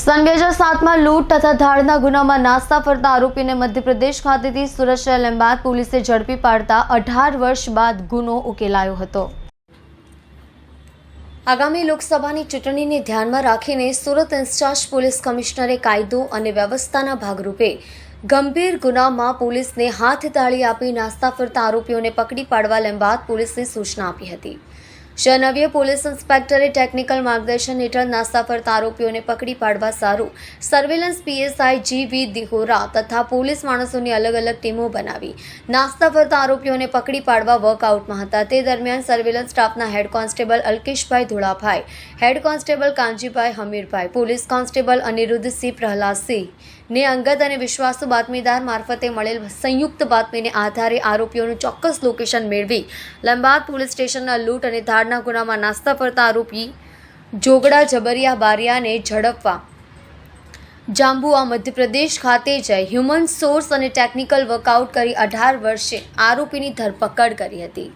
સન 2007માં લૂંટ તથા ધાડના ગુનામાં નાસ્તા ફરતા આરોપીને મધ્યપ્રદેશ ખાતેથી સુરત શહેર લંબાદ પોલીસે ઝડપી પાડતા 18 વર્ષ બાદ ગુનો ઉકેલાયો હતો। આગામી લોકસભાની ચૂંટણીને ધ્યાનમાં રાખીને સુરત ઇન્ચાર્જ પોલીસ કમિશનરે કાયદો અને વ્યવસ્થાના ભાગરૂપે ગંભીર ગુનામાં પોલીસને હાથતાળી આપી નાસ્તા ફરતા આરોપીઓને પકડી પાડવા લંબાદ પોલીસને સૂચના આપી હતી। શહેર પોલીસ ઇન્સ્પેક્ટરે ટેકનિકલ માર્ગદર્શન હેઠળ નાસ્તા ફરતા આરોપીઓને પકડી પાડવા સારું સર્વેલન્સ પીએસઆઈ જીવી દિહોરા તથા પોલીસ માણસોની અલગ અલગ ટીમો બનાવી નાસ્તા ફરતા આરોપીઓને પકડી પાડવા વર્કઆઉટમાં હતા। તે દરમિયાન સર્વેલન્સ સ્ટાફના head constable Alkeshbhai Dholabhai, head constable Kanjibhai Hamirbhai, police constable Aniruddhsinh Prahladsinh ને અંગત અને વિશ્વાસુ બાતમીદાર મારફતે મળેલ સંયુક્ત બાતમીને આધારે આરોપીઓનું ચોક્કસ લોકેશન મેળવી લંબાદ પોલીસ સ્ટેશનના લૂંટ અને ધાડના ગુનામાં નાસ્તા ફરતા આરોપી જોગડા જબરિયા બારિયાને ઝડપવા જાંબુઆ મધ્યપ્રદેશ ખાતે જઈ હ્યુમન સોર્સ અને ટેકનિકલ વર્કઆઉટ કરી 18 વર્ષે આરોપીની ધરપકડ કરી હતી।